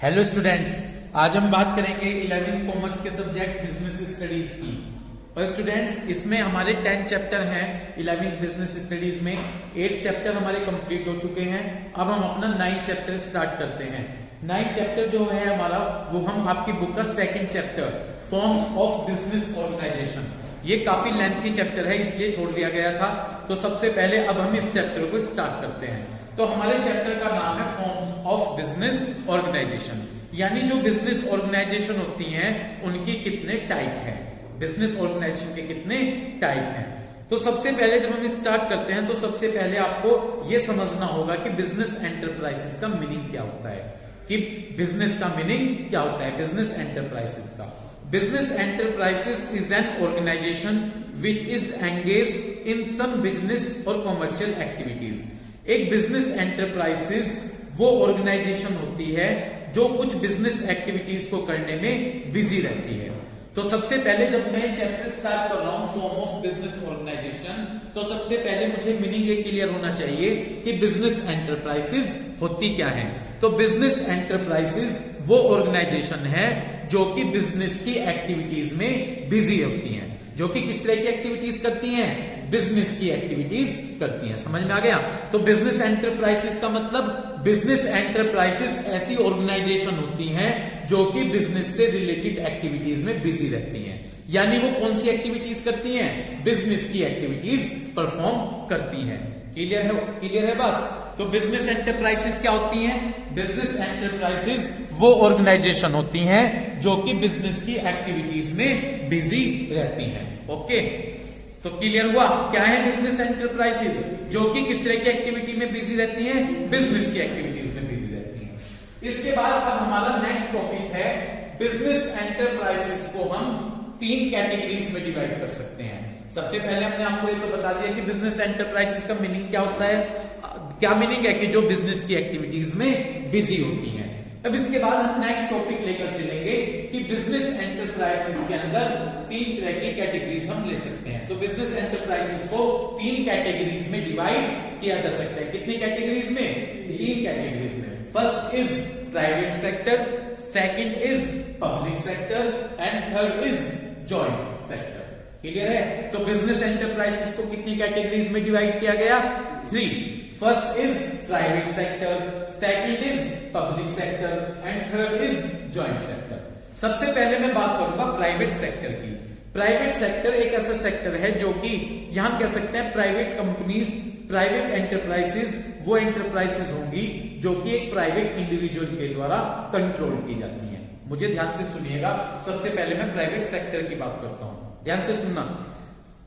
Hello students, आज हम बात करेंगे 11th कॉमर्स के सब्जेक्ट बिजनेस स्टडीज की। और स्टूडेंट्स, इसमें हमारे 10 चैप्टर हैं 11th बिजनेस स्टडीज में। 8 चैप्टर हमारे कंप्लीट हो चुके हैं। अब हम अपना 9 चैप्टर स्टार्ट करते हैं। 9 चैप्टर जो है हमारा, वो हम आपकी बुक का 2nd chapter forms of business organisation, ये काफी लेंथी चैप्टर है इसलिए छोड़ दिया गया था। तो सबसे पहले अब हम इस चैप्टर को स्टार्ट करते हैं। तो हमारे चैप्टर का नाम है फॉर्म्स ऑफ बिजनेस ऑर्गेनाइजेशन, यानी जो बिजनेस ऑर्गेनाइजेशन होती हैं उनकी कितने टाइप हैं, बिजनेस ऑर्गेनाइजेशन के कितने टाइप हैं। तो सबसे पहले जब हम स्टार्ट करते हैं तो सबसे पहले आपको यह समझना होगा कि बिजनेस एंटरप्राइजेस का मीनिंग क्या होता है, कि बिजनेस का मीनिंग क्या होता है बिजनेस एंटरप्राइजेस का। Business enterprises is an organisation which is engage in some business और कॉमर्शियल एक्टिविटीज। एक बिजनेस एंटरप्राइजेस वो ऑर्गेनाइजेशन होती है जो कुछ बिजनेस एक्टिविटीज को करने में बिजी रहती है। तो सबसे पहले जब मैं चैप्टर स्टार्ट कर रहा हूं फॉर्म ऑफ बिजनेस ऑर्गेनाइजेशन, तो सबसे पहले मुझे मीनिंग ये क्लियर होना चाहिए कि बिजनेस एंटरप्राइजेस होती क्या है। तो बिजनेस एंटरप्राइजेस वो ऑर्गेनाइजेशन है जो कि बिजनेस की एक्टिविटीज में बिजी होती हैं, जो कि किस तरह की एक्टिविटीज करती हैं, बिजनेस की एक्टिविटीज करती हैं। समझ में आ गया। तो बिजनेस एंटरप्राइजेस का मतलब, बिजनेस एंटरप्राइजेस ऐसी ऑर्गेनाइजेशन होती हैं जो कि बिजनेस से रिलेटेड एक्टिविटीज में बिजी रहती हैं। यानी वो कौन सी एक्टिविटीज करती हैं, बिजनेस की एक्टिविटीज परफॉर्म करती हैं। क्लियर है बात। तो बिजनेस एंटरप्राइजेस क्या होती हैं, बिजनेस एंटरप्राइजेस वो ऑर्गेनाइजेशन होती हैं जो कि बिजनेस की एक्टिविटीज में बिजी रहती हैं। ओके, तो क्लियर हुआ क्या है बिजनेस एंटरप्राइजेस, जो कि किस तरह की एक्टिविटी में बिजी रहती हैं, बिजनेस की एक्टिविटीज में बिजी रहती हैं। इसके बाद अब हमारा नेक्स्ट टॉपिक है बिजनेस एंटरप्राइजेस को हम 3 कैटेगरीज में डिवाइड कर सकते हैं। सबसे पहले हमने आपको ये तो बता दिया कि बिजनेस एंटरप्राइजेस का मीनिंग क्या होता है, क्या मीनिंग है कि जो बिजनेस की एक्टिविटीज में बिजी होती हैं। अब इसके बाद हम नेक्स्ट टॉपिक लेकर चलेंगे कि बिजनेस एंटरप्राइजेस के अंदर 3 तरह की कैटेगरीज हम ले सकते हैं। तो बिजनेस एंटरप्राइजेस को 3 कैटेगरीज में डिवाइड किया जा सकता है। कितनी कैटेगरीज में, 3 कैटेगरीज में। First is private sector, second is public sector and third is joint sector. Clear है। तो बिजनेस एंटरप्राइजेस को कितनी कैटेगरीज में डिवाइड किया गया, 3। First is private sector, second is public sector and third is joint sector. सबसे पहले मैं बात करूंगा प्राइवेट सेक्टर की। प्राइवेट सेक्टर एक ऐसा सेक्टर है जो कि यहां कह सकते हैं प्राइवेट कंपनीज, प्राइवेट एंटरप्राइजेस वो एंटरप्राइजेस होंगी जो कि एक प्राइवेट इंडिविजुअल के द्वारा कंट्रोल की जाती हैं। मुझे ध्यान से सुनिएगा। सबसे पहले मैं प्राइवेट सेक्टर की बात करता हूं, ध्यान से सुनना।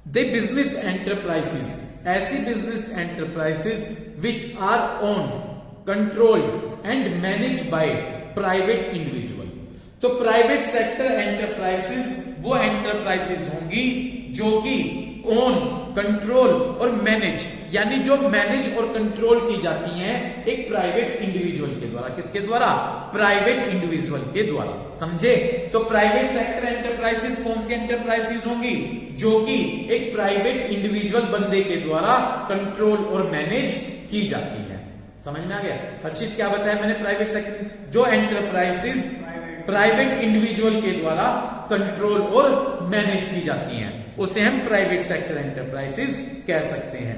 द बिजनेस एंटरप्राइजेस, ऐसी business enterprises which are owned, controlled and manage by private individual. तो प्राइवेट सेक्टर एंटरप्राइजेस वो एंटरप्राइजेस होंगी जो कि ओन, कंट्रोल और मैनेज, यानी जो मैनेज और कंट्रोल की जाती हैं एक प्राइवेट इंडिविजुअल के द्वारा। किसके द्वारा, प्राइवेट इंडिविजुअल के द्वारा। समझे। तो प्राइवेट सेक्टर एंटरप्राइजेस कौन सी एंटरप्राइजेस होंगी, जो कि एक प्राइवेट इंडिविजुअल बंदे के द्वारा कंट्रोल और मैनेज की जाती है। समझ में आ गया। हर्षित क्या बताया मैंने, प्राइवेट सेक्टर जो एंटरप्राइजेस प्राइवेट इंडिविजुअल के द्वारा कंट्रोल और मैनेज की जाती हैं उसे हम प्राइवेट सेक्टर एंटरप्राइजेस कह सकते हैं।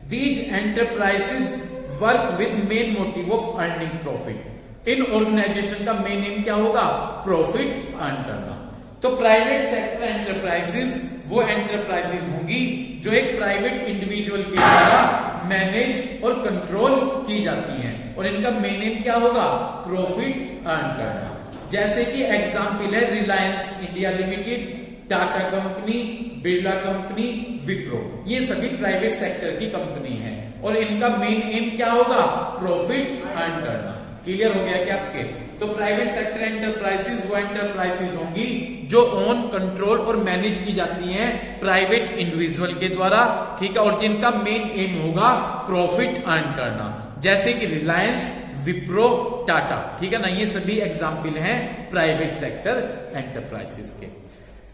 These enterprises work with main motive of earning profit. इन ऑर्गेनाइजेशन का मेन एम क्या होगा, प्रॉफिट अर्न करना। तो प्राइवेट सेक्टर एंटरप्राइजेस वो एंटरप्राइजेस होंगी जो एक प्राइवेट इंडिविजुअल के द्वारा मैनेज और कंट्रोल की जाती हैं और इनका मेन एम क्या होगा, प्रॉफिट अर्न करना। जैसे कि एग्जाम्पल है Reliance India limited, Tata company, Birla company, Wipro, ये सभी प्राइवेट सेक्टर की कंपनी है और इनका मेन एम क्या होगा, प्रॉफिट अर्न करना। क्लियर हो गया क्या आपके। तो प्राइवेट सेक्टर एंटरप्राइजेस वो एंटरप्राइजेस होंगी जो ओन, कंट्रोल और मैनेज की जाती हैं प्राइवेट इंडिविजुअल के द्वारा, ठीक है, और जिनका मेन एम होगा प्रॉफिट अर्न करना। जैसे कि रिलायंस, विप्रो, टाटा, ठीक है ना, ये सभी एग्जाम्पल हैं प्राइवेट सेक्टर एंटरप्राइजेस के।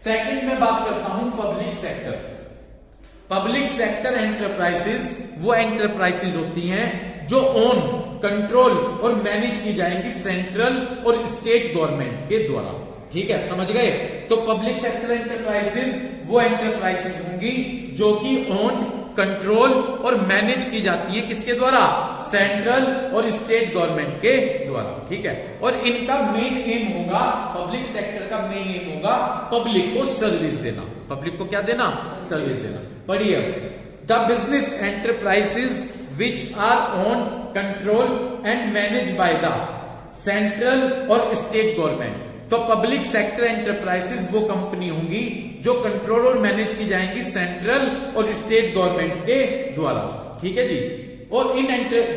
सेकंड में बात करता हूं public sector. Public sector enterprises वो एंटरप्राइजेस होती हैं जो ओन, कंट्रोल और मैनेज की जाएंगी सेंट्रल और स्टेट गवर्नमेंट के द्वारा। ठीक है, समझ गए? तो पब्लिक सेक्टर एंटरप्राइजेस वो एंटरप्राइजेस होंगी जो कि ओन्ड, कंट्रोल और मैनेज की जाती है किसके द्वारा? सेंट्रल और स्टेट गवर्नमेंट के द्वारा। ठीक है, और इनका मेन एम होगा, पब्लिक सेक्टर का मेन एम होगा पब्लिक को सर्विस देना। पब्लिक को क्या देना? सर्विस देना। पढ़िए, the business enterprises which are owned, control and manage by the central और स्टेट गवर्नमेंट। तो पब्लिक सेक्टर एंटरप्राइजेस वो कंपनी होंगी जो कंट्रोल और मैनेज की जाएंगी सेंट्रल और स्टेट गवर्नमेंट के द्वारा। ठीक है जी। और इन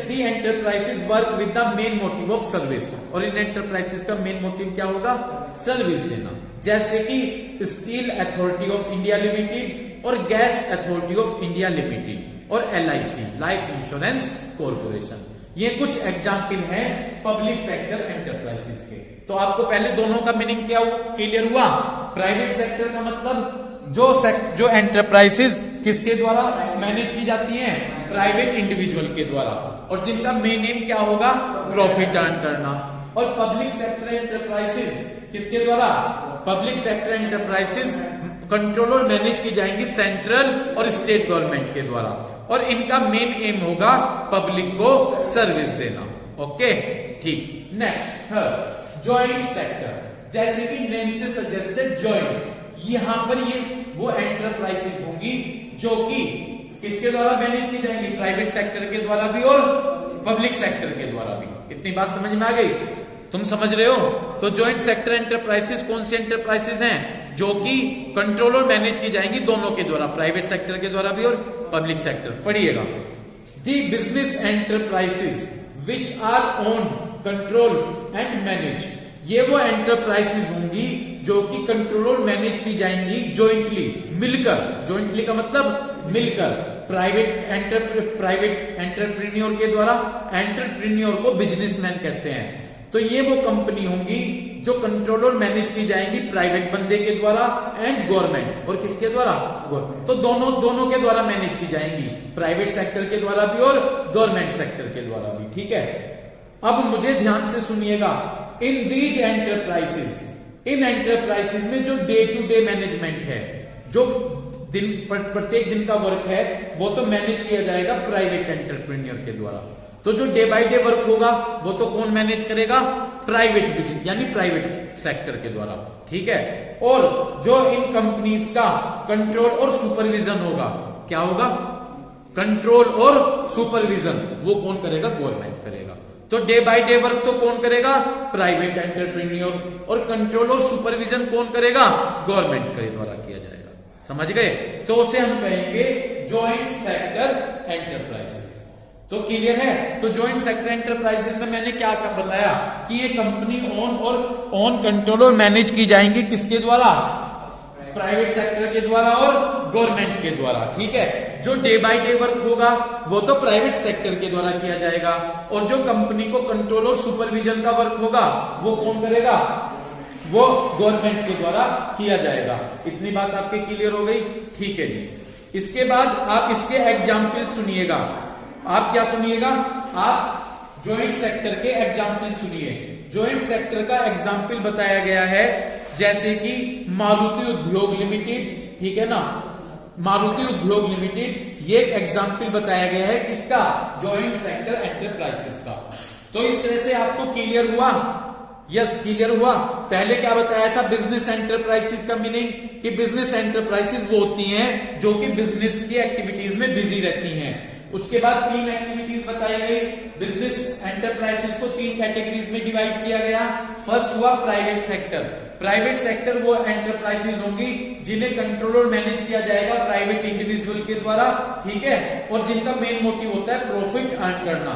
the enterprises work with the main motive of service. और इन एंटरप्राइजेस का मेन मोटिव क्या होगा? सर्विस देना। जैसे कि steel authority of India limited और gas authority of India limited और LIC, लाइफ इंश्योरेंस कॉर्पोरेशन। ये कुछ एग्जाम्पल हैं पब्लिक सेक्टर एंटरप्राइजेस के। तो आपको पहले दोनों का मीनिंग क्या क्लियर हुआ? प्राइवेट सेक्टर का मतलब जो एंटरप्राइजेस किसके द्वारा मैनेज की जाती हैं? प्राइवेट इंडिविजुअल के द्वारा, और जिनका मेन एम क्या होगा? प्रॉफिट अर्न करना। और पब्लिक सेक्टर एंटरप्राइजेस किसके द्वारा? पब्लिक सेक्टर एंटरप्राइजेस कंट्रोल और मैनेज की जाएंगी सेंट्रल और स्टेट गवर्नमेंट के द्वारा, और इनका मेन एम होगा पब्लिक को सर्विस देना। ओके, ठीक। Next, third, joint sector. जैसे कि नेम से सजेस्टेड जॉइंट, यहां पर ये वो एंटरप्राइजेस होंगी जो कि किसके द्वारा मैनेज की जाएंगी? प्राइवेट सेक्टर के द्वारा भी और पब्लिक सेक्टर के द्वारा भी। इतनी बात समझ में आ गई? तुम समझ रहे हो? तो जॉइंट सेक्टर एंटरप्राइजेस कौन सी एंटरप्राइजेस हैं? जो कि कंट्रोल और मैनेज की जाएंगी दोनों के द्वारा, प्राइवेट सेक्टर के द्वारा भी और पब्लिक सेक्टर। पढ़िएगा, the business enterprises which are owned, control and manage. ये वो एंटरप्राइजेस होंगी जो कि कंट्रोल और मैनेज की जाएंगी जॉइंटली, मिलकर। जॉइंटली का मतलब मिलकर, प्राइवेट एंटरप्रेन्योर के द्वारा। एंटरप्रेन्योर को बिजनेसमैन कहते हैं। तो ये वो कंपनी होंगी जो कंट्रोल और मैनेज की जाएंगी प्राइवेट बंदे के द्वारा एंड गवर्नमेंट। और किसके द्वारा? तो दोनों के द्वारा मैनेज की जाएंगी, प्राइवेट सेक्टर के द्वारा भी और गवर्नमेंट सेक्टर के द्वारा भी। ठीक है, अब मुझे ध्यान से सुनिएगा। In these enterprises, in enterprises में जो डे टू डे मैनेजमेंट है, जो प्रत्येक दिन का वर्क है, वो तो मैनेज किया जाएगा प्राइवेट एंटरप्रेन्योर के द्वारा। तो जो डे बाय डे वर्क होगा वो तो कौन मैनेज करेगा? प्राइवेट बिजनेस यानी प्राइवेट सेक्टर के द्वारा। ठीक है, और जो इन कंपनीज का कंट्रोल और सुपरविजन होगा, क्या होगा? कंट्रोल और सुपरविजन वो कौन करेगा? गवर्नमेंट करेगा। तो डे बाय डे वर्क तो कौन करेगा? Private entrepreneur. और कंट्रोल और सुपरविजन कौन करेगा? गवर्नमेंट के द्वारा किया जाएगा। समझ गए? तो उसे हम कहेंगे जॉइंट सेक्टर एंटरप्राइजेस। तो क्लियर है? तो जॉइंट सेक्टर एंटरप्राइजेस में मैंने क्या बताया कि ये कंपनी ओन, कंट्रोल और मैनेज की जाएंगी किसके द्वारा? प्राइवेट सेक्टर के द्वारा और गवर्नमेंट के द्वारा। ठीक है, जो डे बाय डे वर्क होगा वो तो प्राइवेट सेक्टर के द्वारा किया जाएगा, और जो कंपनी को कंट्रोल और सुपरविजन का वर्क होगा वो कौन करेगा? वो गवर्नमेंट के द्वारा किया जाएगा। इतनी बात आपके क्लियर हो गई? ठीक है जी। इसके बाद आप इसके एग्जाम्पल सुनिएगा। आप क्या सुनिएगा? आप ज्वाइंट सेक्टर के एग्जाम्पल सुनिए। ज्वाइंट सेक्टर का एग्जाम्पल बताया गया है जैसे कि मारुति उद्योग लिमिटेड। ठीक है ना, मारुति उद्योग लिमिटेड ये एक एग्जाम्पल बताया गया है किसका? ज्वाइंट सेक्टर एंटरप्राइजेस का। तो इस तरह से आपको क्लियर हुआ? यस, क्लियर हुआ। पहले क्या बताया था बिजनेस एंटरप्राइजेस का मीनिंग? कि बिजनेस एंटरप्राइजेस वो होती हैं जो कि बिजनेस की एक्टिविटीज में बिजी रहती हैं। उसके बाद 3 एक्टिविटीज बताई गई। बिजनेस एंटरप्राइजेस को 3 कैटेगरीज में डिवाइड किया गया। फर्स्ट हुआ प्राइवेट सेक्टर। प्राइवेट सेक्टर वो एंटरप्राइजेस होंगी जिन्हें कंट्रोल और मैनेज किया जाएगा प्राइवेट इंडिविजुअल के द्वारा। ठीक है, और जिनका मेन मोटिव होता है प्रॉफिट अर्न करना।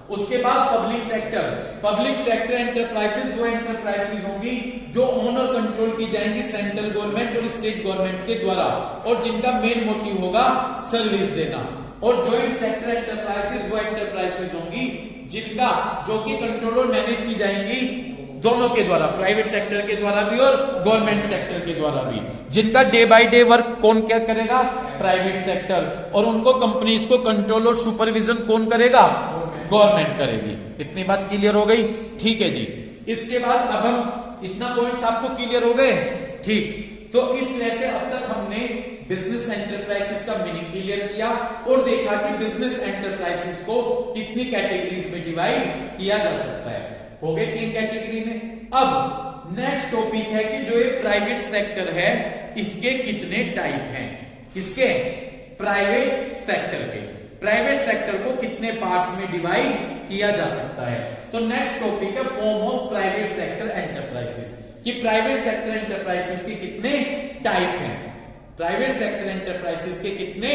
उसके बाद public sector. Public sector enterprises वो एंटरप्राइजेस होंगी जो ओन और कंट्रोल की जाएंगी सेंट्रल गवर्नमेंट और स्टेट गवर्नमेंट के द्वारा, और जिनका मेन मोटिव होगा सर्विस देना। और ज्वाइंट सेक्टर एंटरप्राइजेस वो एंटरप्राइजेस होंगी जिनका जो कि कंट्रोल और मैनेज की जाएंगी दोनों के द्वारा, प्राइवेट सेक्टर के द्वारा भी और गवर्नमेंट सेक्टर के द्वारा भी, जिनका डे बाय डे वर्क कौन क्या करेगा? Private sector. और उनको कंपनीज को कंट्रोल और सुपरविजन कौन करेगा? गवर्नमेंट करेगी। इतनी बात क्लियर हो गई? ठीक है जी। इसके बाद अब हम इतना पॉइंट्स आपको क्लियर हो गए? ठीक। तो इस तरह से अब तक हमने बिजनेस एंटरप्राइजेस का मीनिंग क्लियर किया और देखा कि बिजनेस एंटरप्राइजेस को कितनी कैटेगरीज में डिवाइड किया जा सकता है। हो गए 3 कैटेगरी में। अब नेक्स्ट टॉपिक है कि जो ये प्राइवेट सेक्टर है इसके कितने टाइप हैं। इसके प्राइवेट सेक्टर के, प्राइवेट सेक्टर को कितने पार्ट्स में डिवाइड किया जा सकता है। तो नेक्स्ट टॉपिक है form of private sector enterprises, कि प्राइवेट सेक्टर एंटरप्राइजेस के कितने टाइप हैं। प्राइवेट सेक्टर एंटरप्राइजेस के कितने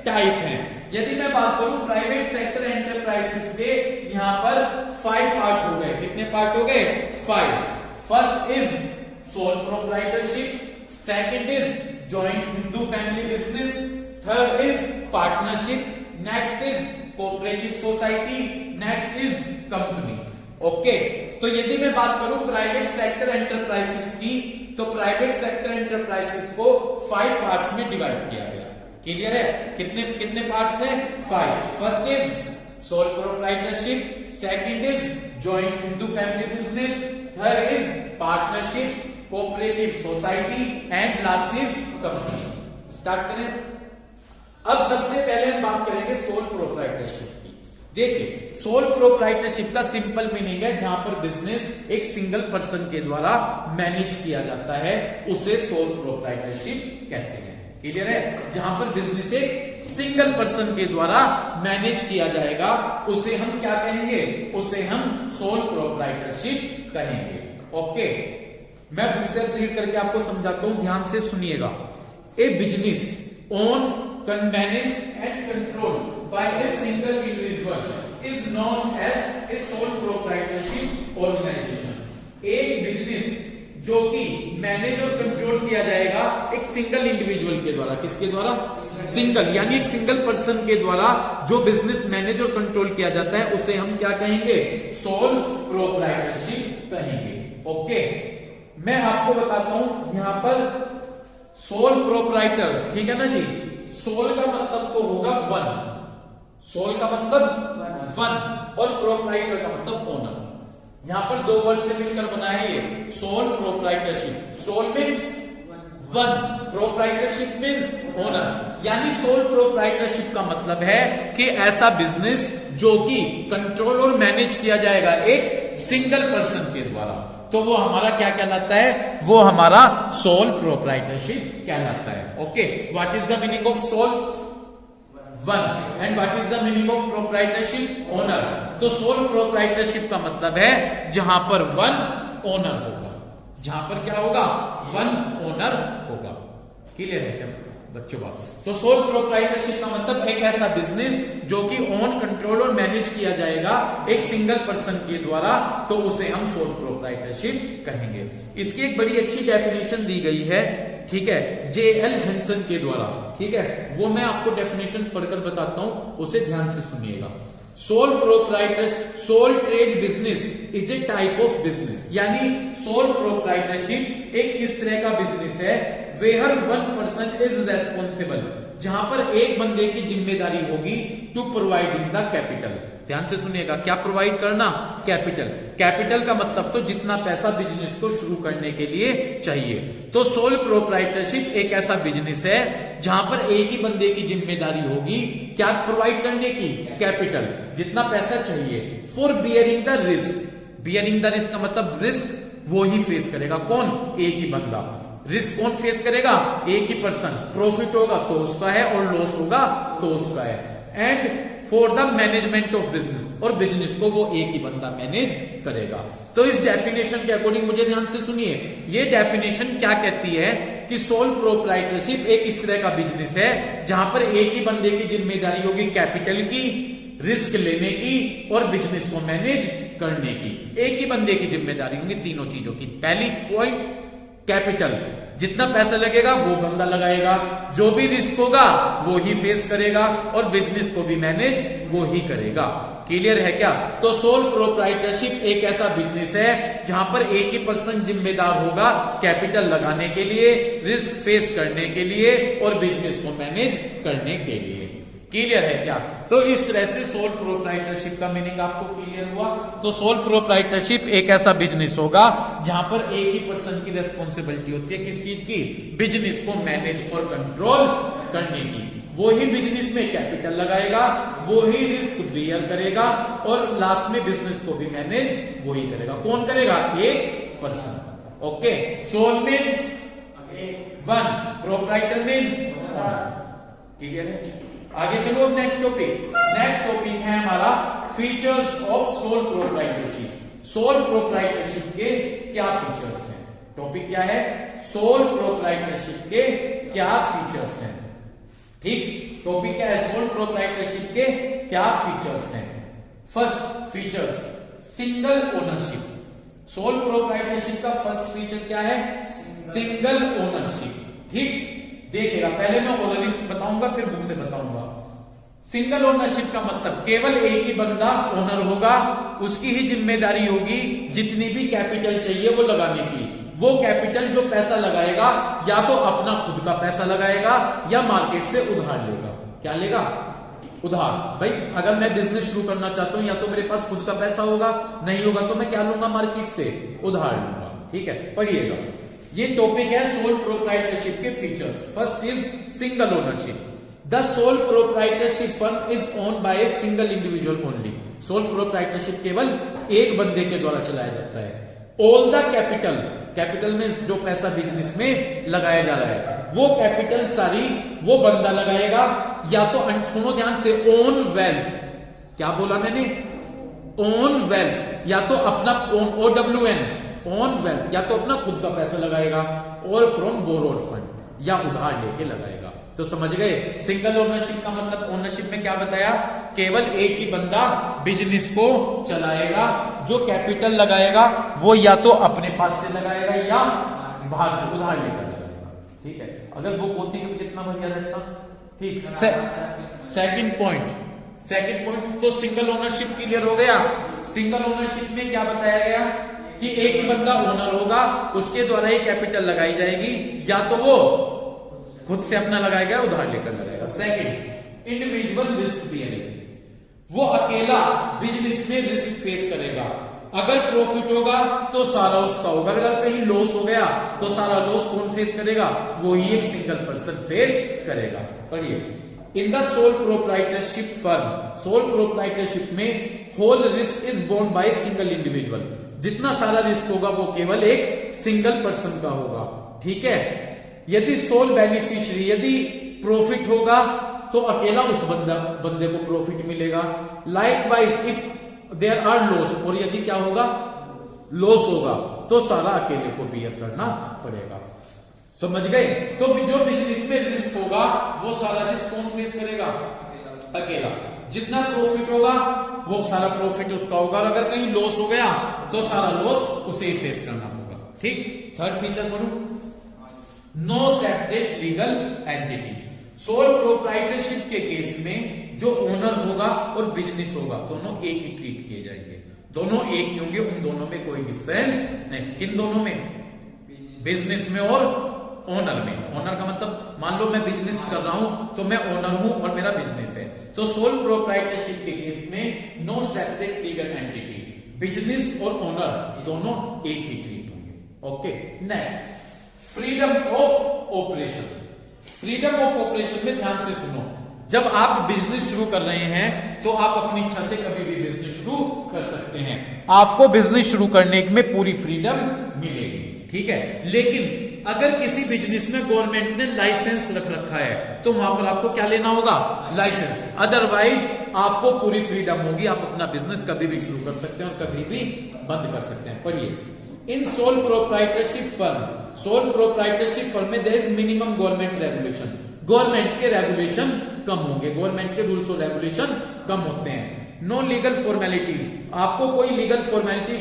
टाइप हैं। यदि मैं बात करूं प्राइवेट सेक्टर एंटरप्राइजेस के, यहां पर 5 पार्ट हो गए। कितने पार्ट हो गए? 5। First is sole proprietorship, second is joint Hindu family business, third is partnership, next is cooperative society, next is company. Okay, तो यदि मैं बात करूं प्राइवेट सेक्टर एंटरप्राइजेस की, तो प्राइवेट सेक्टर एंटरप्राइजेस को 5 पार्ट्स में डिवाइड किया गया। क्लियर है? कितने कितने पार्ट्स हैं? 5। First is sole proprietorship, second is joint Hindu family business, third is partnership, cooperative society and last is company. Start करें। अब सबसे पहले हम बात करेंगे सोल प्रोप्राइटरशिप की। देखिए, सोल प्रोप्राइटरशिप का सिंपल मीनिंग है जहां पर बिजनेस एक सिंगल पर्सन के द्वारा मैनेज किया जाता है, उसे सोल प्रोप्राइटरशिप कहते हैं। क्लियर है? जहां पर बिजनेस एक सिंगल पर्सन के द्वारा मैनेज किया जाएगा उसे हम क्या कहेंगे? उसे हम सोल प्रोप्राइटरशिप कहेंगे। ओके, मैं बुक से रीड करके आपको समझाता हूं, ध्यान से सुनिएगा। A business own, manage and control by a single individual is known as a sole proprietorship organisation. एक बिजनेस जो कि मैनेज और कंट्रोल किया जाएगा एक सिंगल इंडिविजुअल के द्वारा। किसके द्वारा? सिंगल, यानी एक सिंगल पर्सन के द्वारा जो बिजनेस मैनेज और कंट्रोल किया जाता है उसे हम क्या कहेंगे? सोल प्रोप्राइटरशिप कहेंगे। ओके, मैं आपको बताता हूं यहां पर सोल प्रोप्राइटर, ठीक है ना जी। सोल का मतलब तो होगा 1, सोल का मतलब 1 और प्रोप्राइटर का मतलब ओनर। यहां पर 2 वर्ड से मिलकर बना है ये sole proprietorship. Sole means 1, proprietorship means owner. यानी सोल प्रोप्राइटरशिप का मतलब है कि ऐसा बिजनेस जो कि कंट्रोल और मैनेज किया जाएगा एक सिंगल पर्सन के द्वारा, तो वो हमारा क्या कहलाता है? वो हमारा सोल प्रोप्राइटरशिप कहलाता है। Okay, what is the meaning of sole? 1 and what is the meaning of proprietorship? Owner. तो सोल प्रोप्राइटरशिप का मतलब है जहां पर 1 ओनर होगा। जहां पर क्या होगा? 1 ओनर होगा। क्लियर है क्या बच्चों बात? तो सोल प्रोप्राइटरशिप का मतलब एक ऐसा बिजनेस जो कि ओन, कंट्रोल और मैनेज किया जाएगा एक सिंगल पर्सन के द्वारा, तो उसे हम सोल प्रोप्राइटरशिप कहेंगे। इसकी एक बड़ी अच्छी डेफिनेशन दी गई है, ठीक है, J.L. हेंसन के द्वारा। ठीक है, वो मैं आपको डेफिनेशन पढ़कर बताता हूं, उसे ध्यान से सुनिएगा। Sole proprietors, sole trade business is a type of business. यानी सोल प्रोप्राइटरशिप एक इस तरह का बिजनेस है वेयर 1 पर्सन इज रेस्पॉन्सिबल, जहां पर एक बंदे की जिम्मेदारी होगी टू प्रोवाइडिंग द कैपिटल। ध्यान से सुनिएगा, क्या प्रोवाइड करना? कैपिटल। कैपिटल का मतलब तो जितना पैसा बिजनेस को शुरू करने के लिए चाहिए। तो सोल प्रोप्राइटरशिप एक ऐसा बिजनेस है जहां पर एक ही बंदे की जिम्मेदारी होगी क्या प्रोवाइड करने की? कैपिटल, जितना पैसा चाहिए। For bearing the risk, bearing the risk का मतलब रिस्क वो ही फेस करेगा। कौन? एक ही बंदा। रिस्क कौन फेस करेगा? एक ही पर्सन। प्रॉफिट होगा तो उसका है और लॉस होगा तो उसका है। And for the management of business, और बिजनेस को वो एक ही बंदा मैनेज करेगा। तो इस डेफिनेशन के अकॉर्डिंग मुझे ध्यान से सुनिए, ये डेफिनेशन क्या कहती है कि सोल प्रोप्राइटरशिप एक इस तरह का बिजनेस है जहां पर एक ही बंदे की जिम्मेदारी होगी कैपिटल की, रिस्क लेने की और बिजनेस को मैनेज करने की। एक ही बंदे की जिम्मेदारी होगी तीनों चीजों की। पहली पॉइंट कैपिटल, जितना पैसा लगेगा वो बंदा लगाएगा, जो भी रिस्क होगा वो ही फेस करेगा और बिजनेस को भी मैनेज वो ही करेगा। क्लियर है क्या? तो सोल प्रोप्राइटरशिप एक ऐसा बिजनेस है जहां पर एक ही पर्सन जिम्मेदार होगा कैपिटल लगाने के लिए, रिस्क फेस करने के लिए और बिजनेस को मैनेज करने के लिए। क्लियर है क्या? तो इस तरह से सोल प्रोप्राइटरशिप का मीनिंग आपको क्लियर हुआ। तो सोल प्रोप्राइटरशिप एक ऐसा बिजनेस होगा जहां पर एक ही पर्सन की रेस्पॉन्सिबिलिटी होती है, किस चीज की, बिजनेस को मैनेज और कंट्रोल करने की। वो ही बिजनेस में कैपिटल लगाएगा, वो ही रिस्क बियर करेगा और लास्ट में बिजनेस को भी मैनेज वो ही करेगा। कौन करेगा, एक person. Okay, sole means one, proprietor means clear है। आगे चलो अब नेक्स्ट टॉपिक। नेक्स्ट टॉपिक है हमारा features of soul proprietorship. Soul proprietorship के क्या फीचर्स हैं? टॉपिक क्या है, सोल प्रोप्राइटरशिप के क्या फीचर्स हैं। ठीक, टॉपिक क्या है, सोल प्रोप्राइटरशिप के क्या फीचर्स हैं। First features, single ownership. Soul proprietorship का फर्स्ट फीचर क्या है, सिंगल ओनरशिप। ठीक, देखिएगा पहले मैं ओनरशिप बताऊंगा फिर बुक से बताऊंगा। सिंगल ओनरशिप का मतलब केवल एक ही बंदा ओनर होगा, उसकी ही जिम्मेदारी होगी जितनी भी कैपिटल चाहिए वो लगाने की। वो कैपिटल जो पैसा लगाएगा या तो अपना खुद का पैसा लगाएगा या मार्केट से उधार लेगा। क्या लेगा, उधार। भाई अगर मैं बिजनेस शुरू करना चाहता हूं या तो मेरे पास खुद का पैसा होगा, नहीं होगा तो मैं क्या लूंगा, मार्केट से उधार लूंगा। ठीक है, पढ़िएगा, ये टॉपिक है सोल प्रोप्राइटरशिप के features. First is single ownership. The sole proprietorship firm is owned by a single individual only. Sole proprietorship केवल एक बंदे के द्वारा चलाया जाता है। All the capital, capital means जो पैसा बिजनेस में लगाया जा रहा है, वो कैपिटल सारी वो बंदा लगाएगा या तो, सुनो ध्यान से, ओन वेल्थ। क्या बोला मैंने, ओन वेल्थ, या तो अपना OWN, ओन वेल्थ, या तो अपना खुद का पैसा लगाएगा, और फ्रॉम बोरोड फंड, या उधार लेके लगाएगा। तो समझ गए, सिंगल ओनरशिप का मतलब, ओनरशिप में क्या बताया, केवल एक ही बंदा बिजनेस को चलाएगा, जो कैपिटल लगाएगा वो या तो अपने पास से लगाएगा या बाहर से उधार लेकर लगाएगा। ठीक है, अगर बुक होती तो कितना बढ़िया रहता। ठीक, सेकंड पॉइंट तो सिंगल ओनरशिप क्लियर हो गया। सिंगल ओनरशिप में क्या बताया गया कि एक ही बंदा ओनर होगा, उसके द्वारा ही कैपिटल लगाई जाएगी, या तो वो खुद से अपना लगाएगा, उधार लेकर लगाएगा। Second, individual risk bearing. वो अकेला बिजनेस में रिस्क फेस करेगा। अगर प्रॉफिट होगा तो सारा उसका होगा, अगर कहीं लॉस हो गया तो सारा लॉस कौन फेस करेगा, वो ही एक सिंगल पर्सन फेस करेगा। पढ़िए, in the sole proprietorship firm, sole proprietorship में whole risk is borne by single individual. जितना सारा रिस्क होगा वो केवल एक सिंगल पर्सन का होगा। ठीक है, यदि सोल बेनिफिशियरी, यदि प्रॉफिट होगा तो अकेला उस बंदे को प्रॉफिट मिलेगा। Likewise if there are loss, और यदि क्या होगा, लॉस होगा तो सारा अकेले को बियर करना पड़ेगा। समझ गए, तो जो बिजनेस में रिस्क होगा वो सारा रिस्क कौन फेस करेगा, अकेला। जितना प्रॉफिट होगा वो सारा प्रॉफिट उसका होगा, और अगर कहीं लॉस हो गया तो सारा लॉस उसे ही फेस करना होगा। ठीक, थर्ड फीचर पढ़ो, no separate legal entity. Sole proprietorship के केस में जो ओनर होगा और बिजनेस होगा दोनों एक ही ट्रीट किए जाएंगे, दोनों एक ही होंगे, उन दोनों में कोई डिफरेंस नहीं। किन दोनों में, बिजनेस में और ओनर में। ओनर का मतलब, मान लो मैं बिजनेस कर रहा हूं तो मैं ओनर हूं और मेरा बिजनेस है, तो सोल प्रोप्राइटरशिप के केस में no separate legal entity, business और ओनर दोनों एक ही ट्रीट होंगे। Okay, next, freedom of operation. Freedom of operation में ध्यान से सुनो, जब आप बिजनेस शुरू कर रहे हैं तो आप अपनी इच्छा से कभी भी बिजनेस शुरू कर सकते हैं, आपको बिजनेस शुरू करने में पूरी फ्रीडम मिलेगी। ठीक है, लेकिन अगर किसी बिजनेस में गवर्नमेंट ने लाइसेंस रख रखा है तो वहां पर आपको क्या लेना होगा, लाइसेंस। अदरवाइज आपको पूरी फ्रीडम होगी, आप अपना बिजनेस कभी भी शुरू कर सकते हैं और कभी भी बंद कर सकते हैं। पढ़िए, in sole proprietorship firm, sole proprietorship firm में there is minimum government regulation. Government के रेगुलेशन कम होंगे, गवर्नमेंट के रूल्स और रेगुलेशन कम होते हैं। नो लीगल फॉर्मेलिटीज, आपको कोई लीगल फॉर्मेलिटी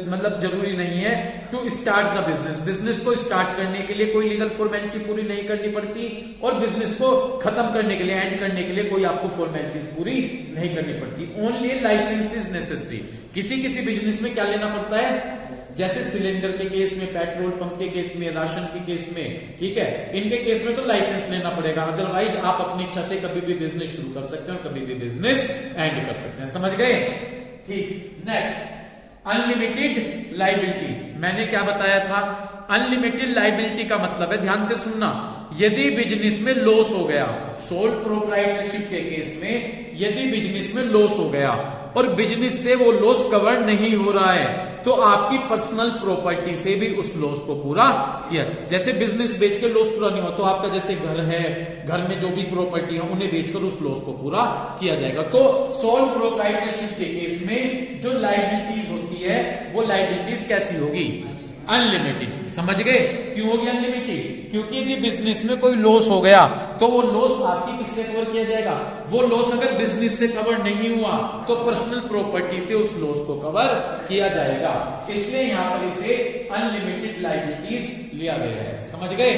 मतलब जरूरी नहीं है to start the business. Business को स्टार्ट करने के लिए कोई लीगल फॉर्मेलिटी पूरी नहीं करनी पड़ती, और बिजनेस को खत्म करने के लिए, एंड करने के लिए कोई आपको फॉर्मेलिटीज पूरी नहीं करनी पड़ती। Only licence is necessary. किसी किसी बिजनेस में क्या लेना पड़ता है, जैसे सिलेंडर के केस में, पेट्रोल पंप के केस में, राशन के केस में, ठीक है, इनके केस में तो लाइसेंस लेना पड़ेगा, अदरवाइज आप अपनी इच्छा से कभी भी बिजनेस शुरू कर सकते हैं और कभी भी बिजनेस एंड कर सकते हैं। समझ गए? ठीक। Next, unlimited liability. मैंने क्या बताया था? अनलिमिटेड लाइबिलिटी का मतलब है, ध्यान से सुनना, यदि बिजनेस में लॉस हो गया, सोल प्रोप्राइटरशिप के केस में यदि बिजनेस में लॉस हो गया और बिजनेस से वो लॉस कवर नहीं हो रहा है, तो आपकी पर्सनल प्रॉपर्टी से भी उस लॉस को पूरा किया। जैसे बिजनेस बेच के लॉस पूरा नहीं हुआ तो आपका जैसे घर है, घर में जो भी प्रॉपर्टी है उन्हें बेचकर उस लॉस को पूरा किया जाएगा। तो सोल प्रोप्राइटरशिप के केस में जो लायबिलिटीज होती है वो लायबिलिटीज कैसी होगी? अनलिमिटेड। समझ गए? क्यों होगी अनलिमिटेड? क्योंकि यदि बिजनेस में कोई लॉस हो गया तो वो लॉस आपकी किससे कवर किया जाएगा? वो लॉस अगर बिजनेस से कवर नहीं हुआ तो पर्सनल प्रॉपर्टी से उस लॉस को कवर किया जाएगा। इसलिए यहां पर इसे अनलिमिटेड लायबिलिटीज लिया गया है। समझ गए?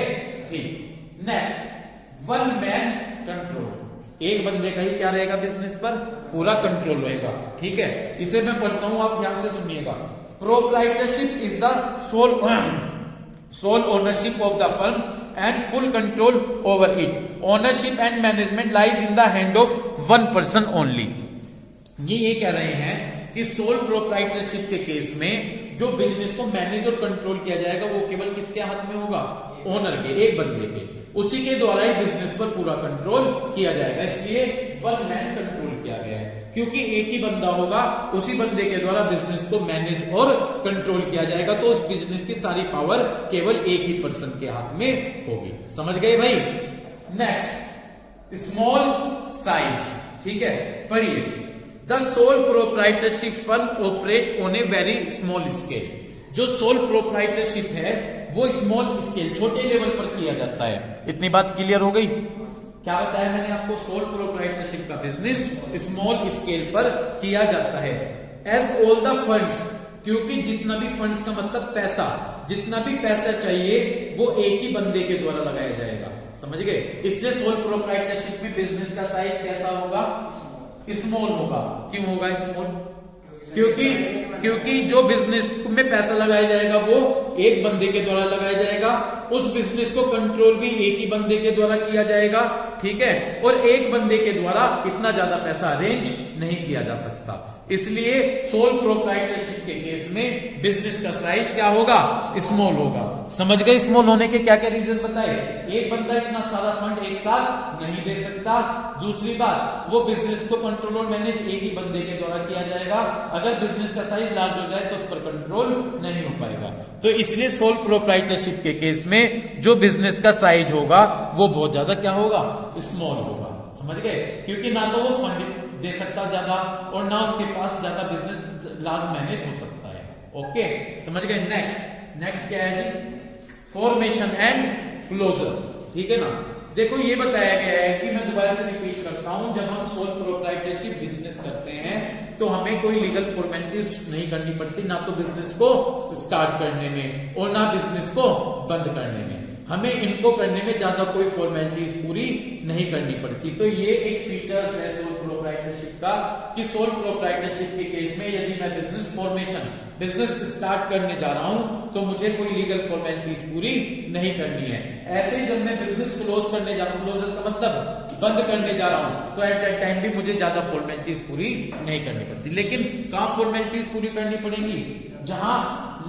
ठीक। Next, one man control. एक बंदे का ही क्या रहेगा? बिजनेस पर पूरा कंट्रोल रहेगा। ठीक है, इसे मैं पढ़ता हूं, आप ध्यान से सुनिएगा। Proprietorship is the sole ownership of the firm and full control over it. Ownership and management lies in the hand of one person only. ये कह रहे हैं कि सोल प्रोप्राइटरशिप के केस में जो बिजनेस को मैनेज और कंट्रोल किया जाएगा वो केवल किसके हाथ में होगा? ओनर के, एक बंदे के। उसी के द्वारा ही बिजनेस पर पूरा कंट्रोल किया जाएगा। इसलिए वन मैन कंट्रोल किया गया है, क्योंकि एक ही बंदा होगा, उसी बंदे के द्वारा बिजनेस को मैनेज और कंट्रोल किया जाएगा। तो उस बिजनेस की सारी पावर केवल एक ही पर्सन के हाथ में होगी। समझ गए भाई? Next, small size. ठीक है, पढ़िए। The sole proprietorship firm operate on a very small scale. जो सोल प्रोप्राइटरशिप है वो स्मॉल स्केल, छोटे लेवल पर किया जाता है। इतनी बात क्लियर हो गई? क्या बताया मैंने आपको? सोल प्रोप्राइटरशिप का बिजनेस स्मॉल स्केल पर किया जाता है। एज ऑल द फंड्स, क्योंकि जितना भी फंड्स का मतलब पैसा, जितना भी पैसा चाहिए वो एक ही बंदे के द्वारा लगाया जाएगा। समझ गए? इसलिए सोल प्रोप्राइटरशिप में बिजनेस का साइज कैसा होगा? स्मॉल होगा। क्यों होगा स्मॉल? क्योंकि जो बिजनेस में पैसा लगाया जाएगा वो एक बंदे के द्वारा लगाया जाएगा, उस बिजनेस को कंट्रोल भी एक ही बंदे के द्वारा किया जाएगा। ठीक है, और एक बंदे के द्वारा इतना ज्यादा पैसा अरेंज नहीं किया जा सकता। इसलिए सोल प्रोप्राइटरशिप के केस में बिजनेस का साइज क्या होगा? स्मॉल होगा। समझ गए? स्मॉल होने के क्या क्या रीजन बताए? एक बंदा इतना सारा फंड एक साथ नहीं दे सकता। दूसरी बात, वो बिजनेस को कंट्रोल और मैनेज एक ही बंदे के द्वारा किया जाएगा। अगर बिजनेस का साइज लार्ज हो जाए तो उस पर कंट्रोल नहीं हो पाएगा। तो इसलिए सोल प्रोप्राइटरशिप के केस में जो बिजनेस का साइज होगा वो बहुत ज्यादा क्या होगा? स्मॉल होगा। समझ गए? क्योंकि ना तो वो फंड दे सकता ज्यादा और ना उसके पास ज्यादा बिजनेस लार्ज मैनेज हो सकता है। ओके, समझ गए? नेक्स्ट क्या है जी? Formation and closer. ठीक है ना? देखो ये बताया गया है कि मैं दोबारा से रिपीट करता हूं, जब हम सोल प्रोप्राइटरशिप बिजनेस करते हैं तो हमें कोई लीगल फॉर्मेलिटीज नहीं करनी पड़ती, ना तो बिजनेस को स्टार्ट करने में और ना बिजनेस को बंद करने में। हमें इनको करने में ज्यादा कोई फॉर्मेलिटीज पूरी नहीं करनी पड़ती। तो ये एक फीचर्स है सोल प्रोप्राइटरशिप का कि सोल प्रोप्राइटरशिप के केस में यदि मैं बिजनेस फॉर्मेशन, बिजनेस स्टार्ट करने जा रहा हूं तो मुझे कोई लीगल फॉर्मेलिटीज पूरी नहीं करनी है। ऐसे ही जब मैं बिजनेस क्लोज करने जा रहा हूं, क्लोजर का मतलब बंद करने जा रहा हूं, तो एट दैट टाइम भी मुझे ज्यादा फॉर्मेलिटीज पूरी नहीं करनी पड़ती। लेकिन कहां फॉर्मेलिटीज पूरी करनी पड़ेगी? जहां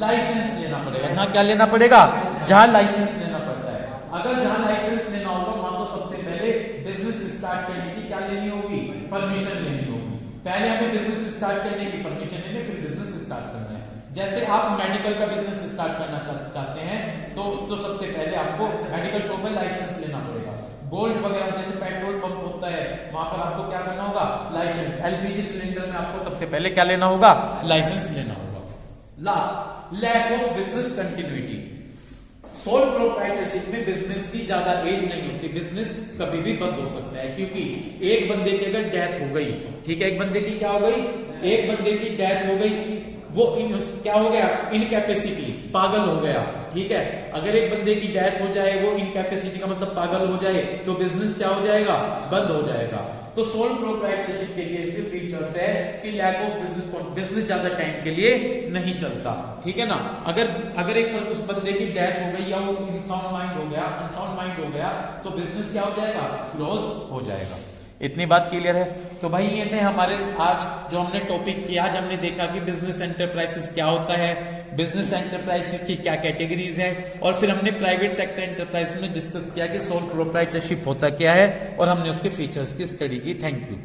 लाइसेंस लेना पड़ेगा। जहां क्या लेना पड़ेगा? जहां लाइसेंस लेना पड़ता है। अगर जहां लाइसेंस लेना होगा वहां तो सबसे पहले बिजनेस स्टार्ट करने की क्या लेनी होगी? परमिशन लेनी होगी। पहले हमें बिजनेस स्टार्ट करने की परमिशन लेनी, फिर बिजनेस स्टार्ट करना है। जैसे आप मेडिकल का बिजनेस स्टार्ट करना चाहते हैं तो सबसे पहले आपको मेडिकल शॉप में लाइसेंस लेना पड़ेगा। गोल्ड वगैरह जैसे पेट्रोल पंप होता है वहां पर आपको क्या करना होगा? लाइसेंस। एलपीजी सिलेंडर में आपको सबसे पहले क्या लेना होगा? लाइसेंस लेना होगा। Lack of business continuity. Sole proprietorship में बिजनेस की ज्यादा एज नहीं होती, बिजनेस कभी भी बंद हो सकता है। क्योंकि एक बंदे की अगर डेथ हो गई, ठीक है, एक बंदे की क्या हो गई? एक बंदे की डेथ हो गई, वो क्या हो गया? इनकैपेसिटी, पागल हो गया। ठीक है, अगर एक बंदे की डेथ हो जाए, वो इनकैपेसिटी का मतलब पागल हो जाए, तो बिजनेस क्या हो जाएगा? बंद हो जाएगा। तो तो सोल प्रोप्राइटरशिप के लिए इसके फीचर्स है कि लैक ऑफ बिजनेस ज्यादा टाइम के लिए नहीं चलता, ठीक है ना। अगर एक उस बंदे की डेथ हो गई या वो अनसाउंड माइंड हो गया तो बिजनेस क्या हो जाएगा, क्लोज हो जाएगा। इतनी बात क्लियर है। तो भाई ये थे हमारे आज जो हमने टॉपिक किया। आज हमने देखा कि बिजनेस एंटरप्राइजेस क्या होता है, बिजनेस एंटरप्राइजेस की क्या कैटेगरीज है, और फिर हमने प्राइवेट सेक्टर एंटरप्राइज में डिस्कस किया कि सोल प्रोप्राइटरशिप होता क्या है, और हमने उसके फीचर्स की स्टडी की। Thank you.